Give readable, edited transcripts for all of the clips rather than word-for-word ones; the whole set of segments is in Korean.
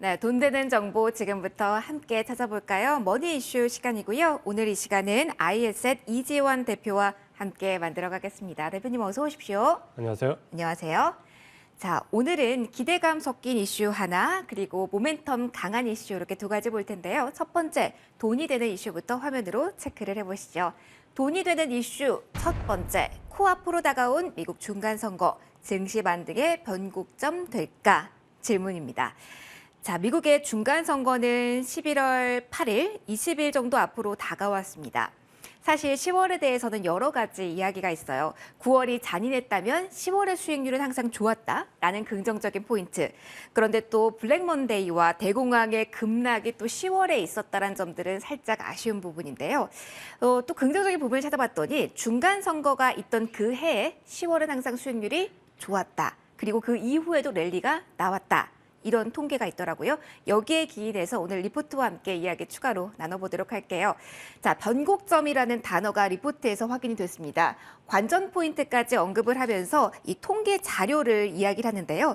네, 돈 되는 정보 지금부터 함께 찾아볼까요? 머니 이슈 시간이고요. 오늘 이 시간은 iAsset 이지원 대표와 함께 만들어 가겠습니다. 대표님 어서 오십시오. 안녕하세요. 안녕하세요. 자, 오늘은 기대감 섞인 이슈 하나, 그리고 모멘텀 강한 이슈 이렇게 두 가지 볼 텐데요. 첫 번째, 돈이 되는 이슈부터 화면으로 체크를 해보시죠. 돈이 되는 이슈 첫 번째, 코앞으로 다가온 미국 중간선거, 증시 반등의 변곡점 될까? 질문입니다. 자, 미국의 중간선거는 11월 8일, 20일 정도 앞으로 다가왔습니다. 사실 10월에 대해서는 여러 가지 이야기가 있어요. 9월이 잔인했다면 10월의 수익률은 항상 좋았다라는 긍정적인 포인트. 그런데 또 블랙먼데이와 대공황의 급락이 또 10월에 있었다는 점들은 살짝 아쉬운 부분인데요. 또 긍정적인 부분을 찾아봤더니 중간선거가 있던 그 해에 10월은 항상 수익률이 좋았다. 그리고 그 이후에도 랠리가 나왔다. 이런 통계가 있더라고요. 여기에 기인해서 오늘 리포트와 함께 이야기 추가로 나눠보도록 할게요. 자, 변곡점이라는 단어가 리포트에서 확인이 됐습니다. 관전 포인트까지 언급을 하면서 이 통계 자료를 이야기를 하는데요.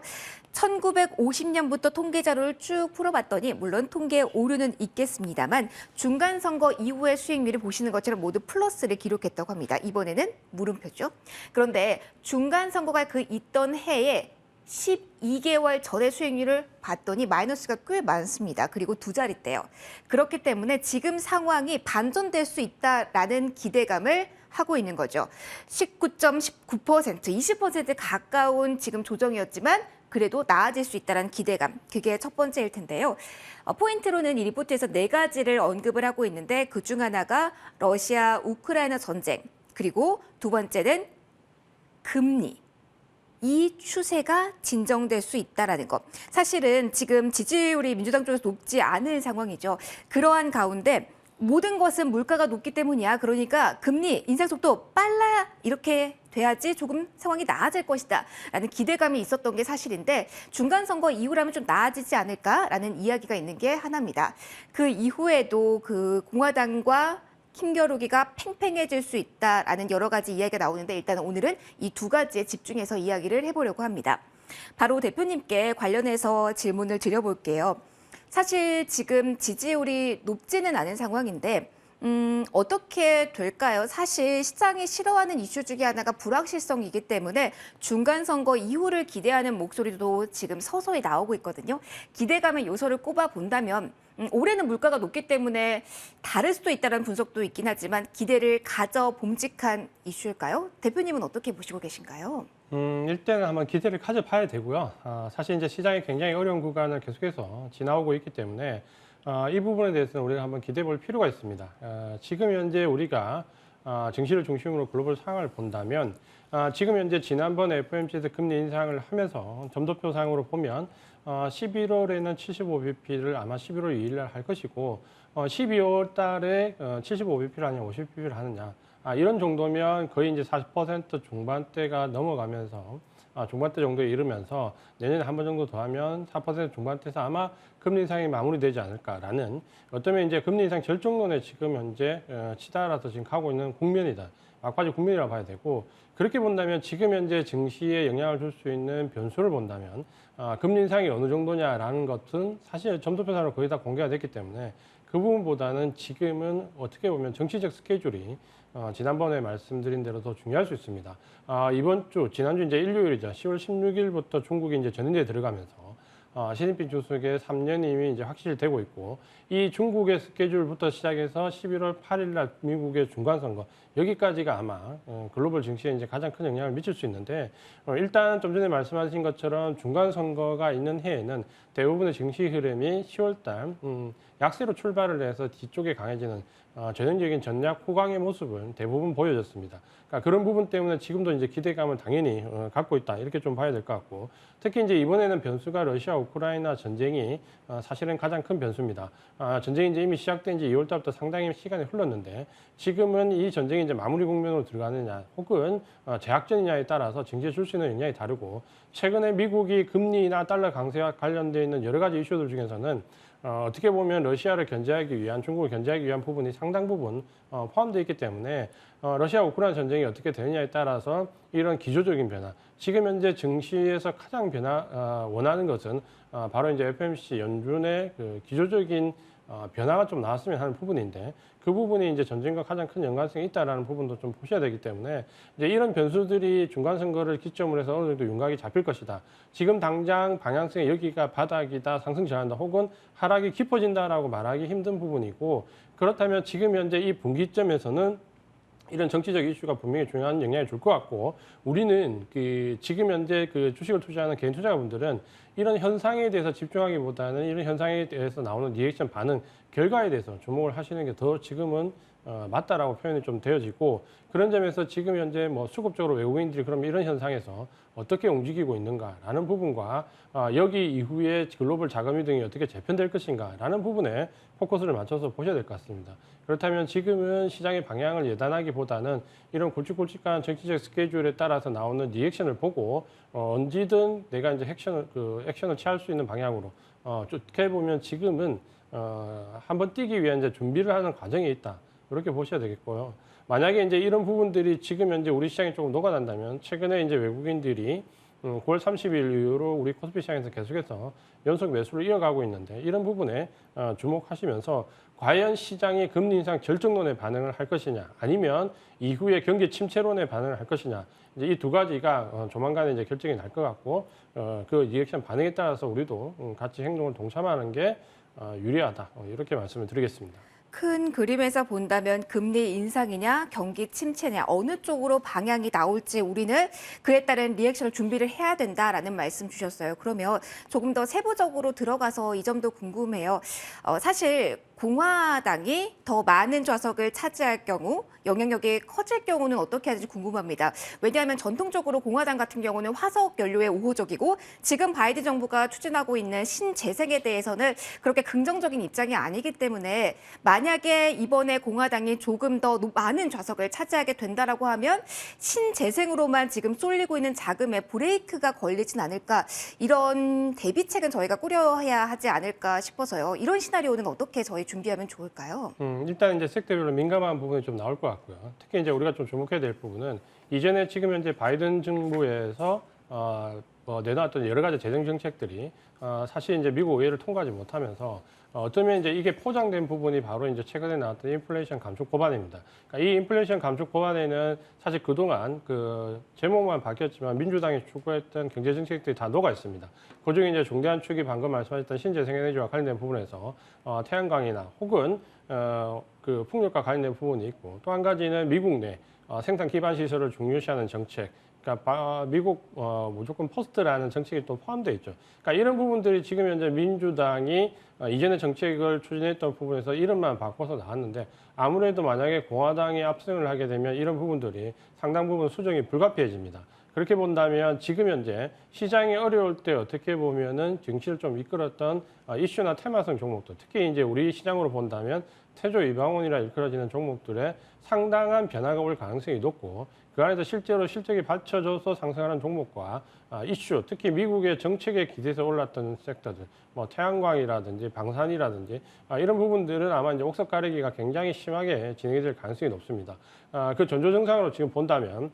1950년부터 통계 자료를 쭉 풀어봤더니 물론 통계 오류는 있겠습니다만 중간선거 이후의 수익률을 보시는 것처럼 모두 플러스를 기록했다고 합니다. 이번에는 물음표죠. 그런데 중간선거가 그 있던 해에 12개월 전의 수익률을 봤더니 마이너스가 꽤 많습니다. 그리고 두 자릿대요. 그렇기 때문에 지금 상황이 반전될 수 있다라는 기대감을 하고 있는 거죠. 19.19%, 20% 가까운 지금 조정이었지만 그래도 나아질 수 있다는 기대감, 그게 첫 번째일 텐데요. 포인트로는 이 리포트에서 네 가지를 언급을 하고 있는데 그중 하나가 러시아, 우크라이나 전쟁, 그리고 두 번째는 금리. 이 추세가 진정될 수 있다라는 것. 사실은 지금 지지율이 민주당 쪽에서 높지 않은 상황이죠. 그러한 가운데 모든 것은 물가가 높기 때문이야. 그러니까 금리 인상 속도 빨라 이렇게 돼야지 조금 상황이 나아질 것이다 라는 기대감이 있었던 게 사실인데 중간선거 이후라면 좀 나아지지 않을까라는 이야기가 있는 게 하나입니다. 그 이후에도 그 공화당과 힘겨루기가 팽팽해질 수 있다라는 여러 가지 이야기가 나오는데 일단 오늘은 이 두 가지에 집중해서 이야기를 해보려고 합니다. 바로 대표님께 관련해서 질문을 드려볼게요. 사실 지금 지지율이 높지는 않은 상황인데 어떻게 될까요? 사실 시장이 싫어하는 이슈 중에 하나가 불확실성이기 때문에 중간선거 이후를 기대하는 목소리도 지금 서서히 나오고 있거든요. 기대감의 요소를 꼽아본다면 올해는 물가가 높기 때문에 다를 수도 있다는 분석도 있긴 하지만 기대를 가져 봄직한 이슈일까요? 대표님은 어떻게 보시고 계신가요? 일단은 한번 기대를 가져봐야 되고요. 사실 이제 시장이 굉장히 어려운 구간을 계속해서 지나오고 있기 때문에 이 부분에 대해서는 우리가 한번 기대해 볼 필요가 있습니다. 지금 현재 우리가 증시를 중심으로 글로벌 상황을 본다면 지금 현재 지난번에 FOMC에서 금리 인상을 하면서 점도표상으로 보면 11월에는 75bp를 아마 11월 2일 날 할 것이고 12월 달에 75bp를 하냐 50bp를 하느냐 이런 정도면 거의 이제 40% 중반대가 넘어가면서 중반대 정도에 이르면서 내년에 한 번 정도 더 하면 4% 중반대에서 아마 금리 인상이 마무리되지 않을까라는 어쩌면 이제 금리 인상 절정론에 지금 현재 치달아서 지금 가고 있는 국면이다. 막바지 국면이라고 봐야 되고 그렇게 본다면 지금 현재 증시에 영향을 줄 수 있는 변수를 본다면 금리 인상이 어느 정도냐라는 것은 사실 점도표상으로 거의 다 공개가 됐기 때문에 그 부분보다는 지금은 어떻게 보면 정치적 스케줄이 지난번에 말씀드린 대로 더 중요할 수 있습니다. 이번 주, 지난주 이제 일요일이죠. 10월 16일부터 중국이 이제 전인대에 들어가면서 시진핑 주석의 3년임이 이제 확실되고 있고 이 중국의 스케줄부터 시작해서 11월 8일 날 미국의 중간선거 여기까지가 아마 글로벌 증시에 이제 가장 큰 영향을 미칠 수 있는데 일단 좀 전에 말씀하신 것처럼 중간선거가 있는 해에는 대부분의 증시 흐름이 10월 달 약세로 출발을 해서 뒤쪽에 강해지는 전형적인 전략 호강의 모습을 대부분 보여줬습니다. 그러니까 그런 부분 때문에 지금도 이제 기대감을 당연히 갖고 있다 이렇게 좀 봐야 될 것 같고 특히 이제 이번에는 변수가 러시아 우크라이나 전쟁이 사실은 가장 큰 변수입니다. 전쟁이 이제 이미 시작된 지 2월 달부터 상당히 시간이 흘렀는데 지금은 이 전쟁이 이제 마무리 국면으로 들어가느냐 혹은 재확전이냐에 따라서 증시에 줄 수 있는 영향이 다르고 최근에 미국이 금리나 달러 강세와 관련되어 있는 여러 가지 이슈들 중에서는 어떻게 보면 러시아를 견제하기 위한, 중국을 견제하기 위한 부분이 상당 부분 포함되어 있기 때문에 러시아 우크라이나 전쟁이 어떻게 되느냐에 따라서 이런 기조적인 변화, 지금 현재 증시에서 가장 원하는 것은 바로 이제 FOMC 연준의 그 기조적인 변화가 좀 나왔으면 하는 부분인데, 그 부분이 이제 전쟁과 가장 큰 연관성이 있다라는 부분도 좀 보셔야 되기 때문에 이제 이런 변수들이 중간 선거를 기점으로 해서 어느 정도 윤곽이 잡힐 것이다. 지금 당장 방향성이 여기가 바닥이다, 상승 전환다, 혹은 하락이 깊어진다라고 말하기 힘든 부분이고, 그렇다면 지금 현재 이 분기점에서는 이런 정치적 이슈가 분명히 중요한 영향을 줄 것 같고, 우리는 그 지금 현재 그 주식을 투자하는 개인 투자자분들은 이런 현상에 대해서 집중하기보다는 이런 현상에 대해서 나오는 리액션 반응, 결과에 대해서 주목을 하시는 게 더 지금은 맞다라고 표현이 좀 되어지고, 그런 점에서 지금 현재 뭐 수급적으로 외국인들이 그럼 이런 현상에서 어떻게 움직이고 있는가라는 부분과 여기 이후에 글로벌 자금이 등이 어떻게 재편될 것인가라는 부분에 포커스를 맞춰서 보셔야 될 것 같습니다. 그렇다면 지금은 시장의 방향을 예단하기보다는 이런 굵직굵직한 정치적 스케줄에 따라서 나오는 리액션을 보고 언제든 내가 이제 액션을 취할 수 있는 방향으로 어떻게 보면 지금은 한번 뛰기 위한 이제 준비를 하는 과정에 있다. 이렇게 보셔야 되겠고요. 만약에 이제 이런 부분들이 지금 현재 우리 시장에 조금 녹아난다면, 최근에 이제 외국인들이 9월 30일 이후로 우리 코스피 시장에서 계속해서 연속 매수를 이어가고 있는데, 이런 부분에 주목하시면서 과연 시장이 금리 인상 결정론에 반응을 할 것이냐, 아니면 이후에 경기 침체론에 반응을 할 것이냐, 이제 이 두 가지가 조만간에 이제 결정이 날 것 같고, 그 리액션 반응에 따라서 우리도 같이 행동을 동참하는 게 유리하다, 이렇게 말씀을 드리겠습니다. 큰 그림에서 본다면 금리 인상이냐 경기 침체냐 어느 쪽으로 방향이 나올지 우리는 그에 따른 리액션을 준비를 해야 된다라는 말씀 주셨어요. 그러면 조금 더 세부적으로 들어가서 이 점도 궁금해요. 사실 공화당이 더 많은 좌석을 차지할 경우 영향력이 커질 경우는 어떻게 하는지 궁금합니다. 왜냐하면 전통적으로 공화당 같은 경우는 화석 연료에 우호적이고, 지금 바이든 정부가 추진하고 있는 신재생에 대해서는 그렇게 긍정적인 입장이 아니기 때문에, 만약에 이번에 공화당이 조금 더 많은 좌석을 차지하게 된다라고 하면 신재생으로만 지금 쏠리고 있는 자금에 브레이크가 걸리진 않을까, 이런 대비책은 저희가 꾸려야 하지 않을까 싶어서요. 이런 시나리오는 어떻게 저희 준비하면 좋을까요? 일단 이제 섹터별로 민감한 부분이 좀 나올 것 같고요. 특히 이제 우리가 좀 주목해야 될 부분은, 이전에 지금 현재 바이든 정부에서 내놨던 여러 가지 재정 정책들이 사실 이제 미국 의회를 통과하지 못하면서 어쩌면 이제 이게 포장된 부분이 바로 이제 최근에 나왔던 인플레이션 감축 법안입니다. 그러니까 이 인플레이션 감축 법안에는 사실 그동안 그 제목만 바뀌었지만 민주당이 추구했던 경제 정책들이 다 녹아 있습니다. 그중에 이제 중대한 축이 방금 말씀하셨던 신재생 에너지와 관련된 부분에서 태양광이나 혹은 그 풍력과 관련된 부분이 있고, 또 한 가지는 미국 내 생산 기반 시설을 중요시하는 정책. 그러니까 미국 무조건 퍼스트라는 정책이 또 포함되어 있죠. 그러니까 이런 부분들이 지금 현재 민주당이 이전의 정책을 추진했던 부분에서 이름만 바꿔서 나왔는데, 아무래도 만약에 공화당이 압승을 하게 되면 이런 부분들이 상당 부분 수정이 불가피해집니다. 그렇게 본다면 지금 현재 시장이 어려울 때 어떻게 보면은 증시를 좀 이끌었던 이슈나 테마성 종목들, 특히 이제 우리 시장으로 본다면 태조 이방원이라 일컬어지는 종목들의 상당한 변화가 올 가능성이 높고, 그 안에서 실제로 실적이 받쳐져서 상승하는 종목과 이슈, 특히 미국의 정책에 기대서 올랐던 섹터들, 뭐 태양광이라든지 방산이라든지 이런 부분들은 아마 이제 옥석 가리기가 굉장히 심하게 진행이 될 가능성이 높습니다. 그 전조 증상으로 지금 본다면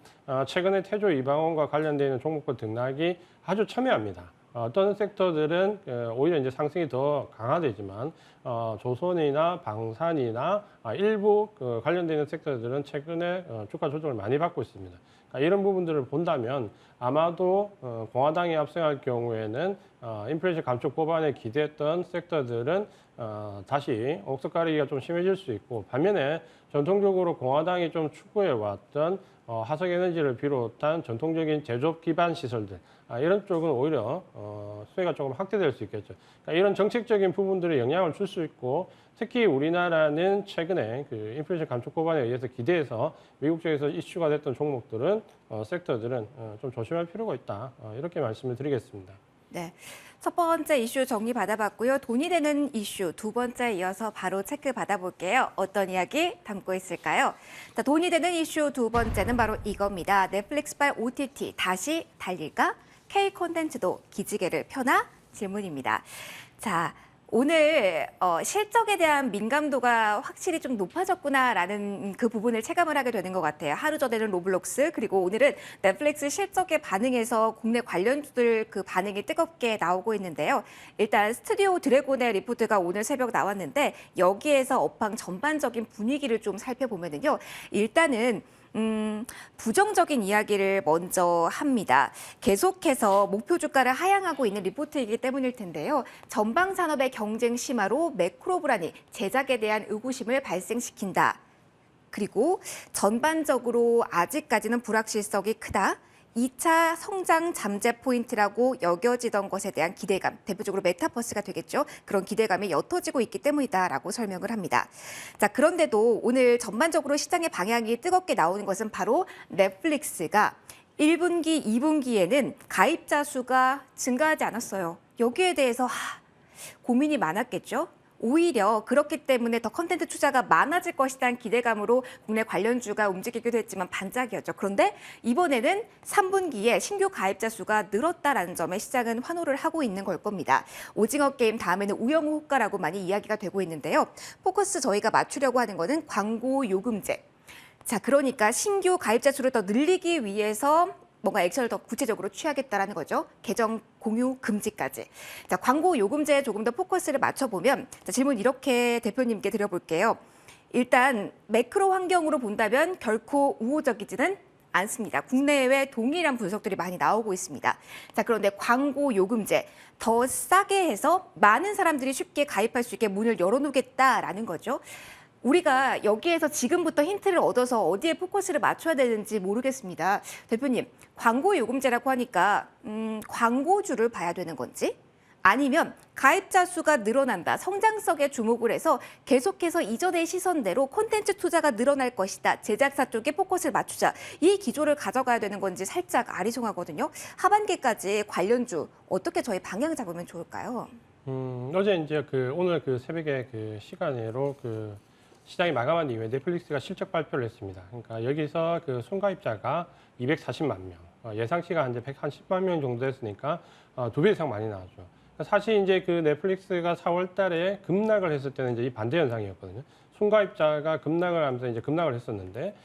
최근에 태조 이방원과 관련되어 있는 종목과 등락이 아주 첨예합니다. 어떤 섹터들은 오히려 이제 상승이 더 강화되지만 조선이나 방산이나 일부 관련되는 섹터들은 최근에 주가 조정을 많이 받고 있습니다. 그러니까 이런 부분들을 본다면 아마도 공화당이 압승할 경우에는 인플레이션 감축 법안에 기대했던 섹터들은 다시 옥석 가리기가 좀 심해질 수 있고, 반면에 전통적으로 공화당이 좀 추구해왔던 화석에너지를 비롯한 전통적인 제조업 기반 시설들, 이런 쪽은 오히려 수혜가 조금 확대될 수 있겠죠. 그러니까 이런 정책적인 부분들에 영향을 줄 수 있고, 특히 우리나라는 최근에 그 인플레이션 감축 법안에 의해서 기대해서 미국 쪽에서 이슈가 됐던 종목들은 섹터들은 좀 조심할 필요가 있다. 이렇게 말씀을 드리겠습니다. 네. 첫 번째 이슈 정리 받아봤고요. 돈이 되는 이슈 두 번째 이어서 바로 체크 받아볼게요. 어떤 이야기 담고 있을까요? 자, 돈이 되는 이슈 두 번째는 바로 이겁니다. 넷플릭스발 OTT 다시 달릴까? K 콘텐츠도 기지개를 펴나? 질문입니다. 자, 오늘 실적에 대한 민감도가 확실히 좀 높아졌구나라는 그 부분을 체감을 하게 되는 것 같아요. 하루 전에는 로블록스, 그리고 오늘은 넷플릭스 실적에 반응해서 국내 관련주들 그 반응이 뜨겁게 나오고 있는데요. 일단 스튜디오 드래곤의 리포트가 오늘 새벽 나왔는데 여기에서 업황 전반적인 분위기를 좀 살펴보면은요. 일단은 부정적인 이야기를 먼저 합니다. 계속해서 목표 주가를 하향하고 있는 리포트이기 때문일 텐데요. 전방 산업의 경쟁 심화로 매크로 불안이 제작에 대한 의구심을 발생시킨다. 그리고 전반적으로 아직까지는 불확실성이 크다. 2차 성장 잠재 포인트라고 여겨지던 것에 대한 기대감, 대표적으로 메타버스가 되겠죠. 그런 기대감이 옅어지고 있기 때문이다라고 설명을 합니다. 자, 그런데도 오늘 전반적으로 시장의 방향이 뜨겁게 나오는 것은 바로 넷플릭스가 1분기, 2분기에는 가입자 수가 증가하지 않았어요. 여기에 대해서 고민이 많았겠죠. 오히려 그렇기 때문에 더 컨텐츠 투자가 많아질 것이라는 기대감으로 국내 관련주가 움직이기도 했지만 반짝이었죠. 그런데 이번에는 3분기에 신규 가입자 수가 늘었다라는 점에 시장은 환호를 하고 있는 걸 겁니다. 오징어 게임 다음에는 우영우 효과라고 많이 이야기가 되고 있는데요. 포커스 저희가 맞추려고 하는 거는 광고 요금제. 자, 그러니까 신규 가입자 수를 더 늘리기 위해서 뭔가 액션을 더 구체적으로 취하겠다라는 거죠. 계정 공유 금지까지. 자, 광고 요금제에 조금 더 포커스를 맞춰보면 자, 질문 이렇게 대표님께 드려볼게요. 일단 매크로 환경으로 본다면 결코 우호적이지는 않습니다. 국내외 동일한 분석들이 많이 나오고 있습니다. 자, 그런데 광고 요금제 더 싸게 해서 많은 사람들이 쉽게 가입할 수 있게 문을 열어놓겠다라는 거죠. 우리가 여기에서 지금부터 힌트를 얻어서 어디에 포커스를 맞춰야 되는지 모르겠습니다. 대표님, 광고 요금제라고 하니까 광고주를 봐야 되는 건지 아니면 가입자 수가 늘어난다, 성장성에 주목을 해서 계속해서 이전의 시선대로 콘텐츠 투자가 늘어날 것이다, 제작사 쪽에 포커스를 맞추자, 이 기조를 가져가야 되는 건지 살짝 아리송하거든요. 하반기까지 관련주 어떻게 저희 방향 잡으면 좋을까요? 어제 이제 오늘 새벽에 시간으로 시장이 마감한 이후에 넷플릭스가 실적 발표를 했습니다. 그러니까 여기서 순가입자가 240만 명, 예상치가 한 110만 명 정도 됐으니까 2배 이상 많이 나왔죠. 사실 이제 넷플릭스가 4월 달에 급락을 했을 때는 이제 이 반대 현상이었거든요. 순가입자가 급락을 하면서 이제 급락을 했었는데,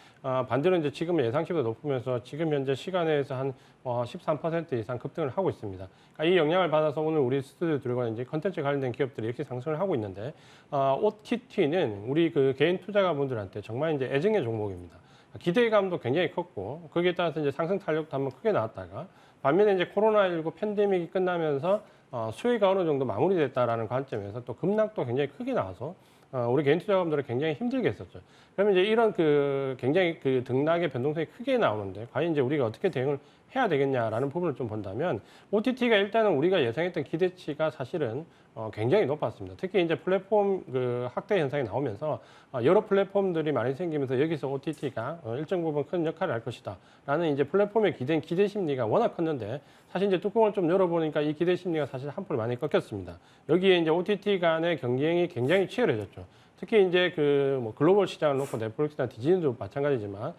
반대로 이제 지금 예상치보다 높으면서 지금 현재 시간에서 한 13% 이상 급등을 하고 있습니다. 그러니까 이 영향을 받아서 오늘 우리 스튜디오 들어가 이제 컨텐츠 관련된 기업들이 이렇게 상승을 하고 있는데, OTT는 우리 개인 투자가분들한테 정말 이제 애증의 종목입니다. 기대감도 굉장히 컸고, 거기에 따라서 이제 상승 탄력도 한번 크게 나왔다가, 반면에 이제 코로나19 팬데믹이 끝나면서 수혜가 어느 정도 마무리됐다라는 관점에서 또 급락도 굉장히 크게 나와서 우리 개인 투자자분들은 굉장히 힘들게 했었죠. 그러면 이제 이런 굉장히 등락의 변동성이 크게 나오는데 과연 이제 우리가 어떻게 대응을 해야 되겠냐라는 부분을 좀 본다면 OTT가 일단은 우리가 예상했던 기대치가 사실은 굉장히 높았습니다. 특히 이제 플랫폼 확대 현상이 나오면서 여러 플랫폼들이 많이 생기면서 여기서 OTT가 일정 부분 큰 역할을 할 것이다라는 이제 플랫폼에 기댄 기대 심리가 워낙 컸는데 사실 이제 뚜껑을 좀 열어보니까 이 기대 심리가 사실 한풀 많이 꺾였습니다. 여기에 이제 OTT 간의 경쟁이 굉장히 치열해졌죠. 특히 이제 글로벌 시장을 놓고 넷플릭스나 디즈니도 마찬가지지만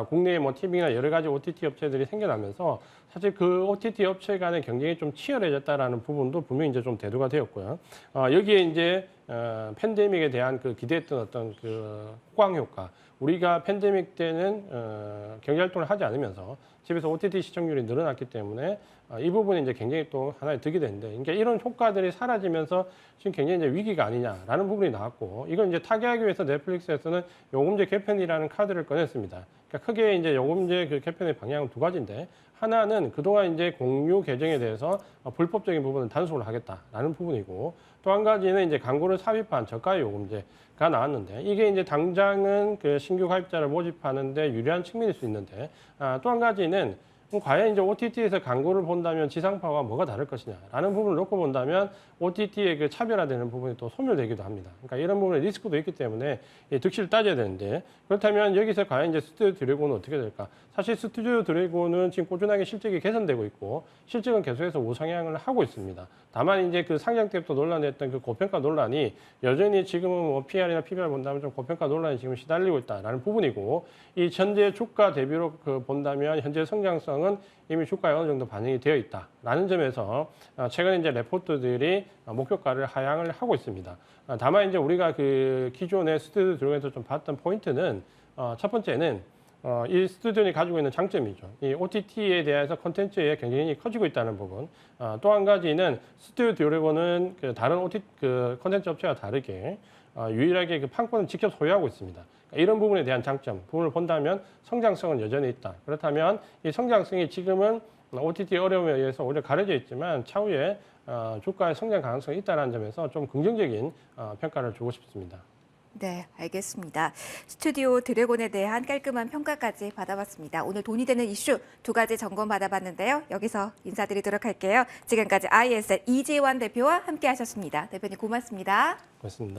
국내에 TV나 여러 가지 OTT 업체들이 생겨나면서 사실 OTT 업체 간의 경쟁이 좀 치열해졌다라는 부분도 분명히 이제 좀 대두가 되었고요. 여기에 이제 팬데믹에 대한 기대했던 어떤 호강 효과. 우리가 팬데믹 때는 경제 활동을 하지 않으면서 집에서 OTT 시청률이 늘어났기 때문에 이 부분이 이제 굉장히 또 하나의 득이 되는데, 그러니까 이런 효과들이 사라지면서 지금 굉장히 이제 위기가 아니냐라는 부분이 나왔고, 이걸 이제 타개하기 위해서 넷플릭스에서는 요금제 개편이라는 카드를 꺼냈습니다. 그러니까 크게 이제 요금제 개편의 방향은 두 가지인데, 하나는 그동안 이제 공유 계정에 대해서 불법적인 부분은 단속을 하겠다라는 부분이고, 또 한 가지는 이제 광고를 삽입한 저가 요금제가 나왔는데, 이게 이제 당장은 신규 가입자를 모집하는데 유리한 측면일 수 있는데, 또 한 가지는 과연 이제 OTT에서 광고를 본다면 지상파와 뭐가 다를 것이냐라는 부분을 놓고 본다면 OTT의 차별화되는 부분이 또 소멸되기도 합니다. 그러니까 이런 부분에 리스크도 있기 때문에 득실을 따져야 되는데, 그렇다면 여기서 과연 이제 스튜디오 드래곤은 어떻게 될까? 사실 스튜디오 드래곤은 지금 꾸준하게 실적이 개선되고 있고 실적은 계속해서 우상향을 하고 있습니다. 다만 이제 상장 때부터 논란했던 고평가 논란이 여전히 지금은 PR이나 PBR 본다면 좀 고평가 논란이 지금 시달리고 있다라는 부분이고, 이 현재 주가 대비로 본다면 현재 성장성 성장성은 이미 주가에 어느 정도 반영이 되어 있다라는 점에서 최근 이제 레포트들이 목표가를 하향을 하고 있습니다. 다만 이제 우리가 그 기존의 스튜디오 들어가서 좀 봤던 포인트는 첫 번째는 이 스튜디오이 가지고 있는 장점이죠. 이 OTT에 대해서 콘텐츠의 경쟁이 커지고 있다는 부분. 또 한 가지는 스튜디오 드래곤은 그 다른 OTT 그 콘텐츠 업체와 다르게 유일하게 그 판권을 직접 소유하고 있습니다. 이런 부분에 대한 장점, 부분을 본다면 성장성은 여전히 있다. 그렇다면 이 성장성이 지금은 OTT 어려움에 의해서 오히려 가려져 있지만 차후에 주가의 성장 가능성이 있다는 점에서 좀 긍정적인 평가를 주고 싶습니다. 네, 알겠습니다. 스튜디오 드래곤에 대한 깔끔한 평가까지 받아봤습니다. 오늘 돈이 되는 이슈 2가지 점검 받아봤는데요. 여기서 인사드리도록 할게요. 지금까지 ISL 이지환 대표와 함께 하셨습니다. 대표님 고맙습니다. 고맙습니다.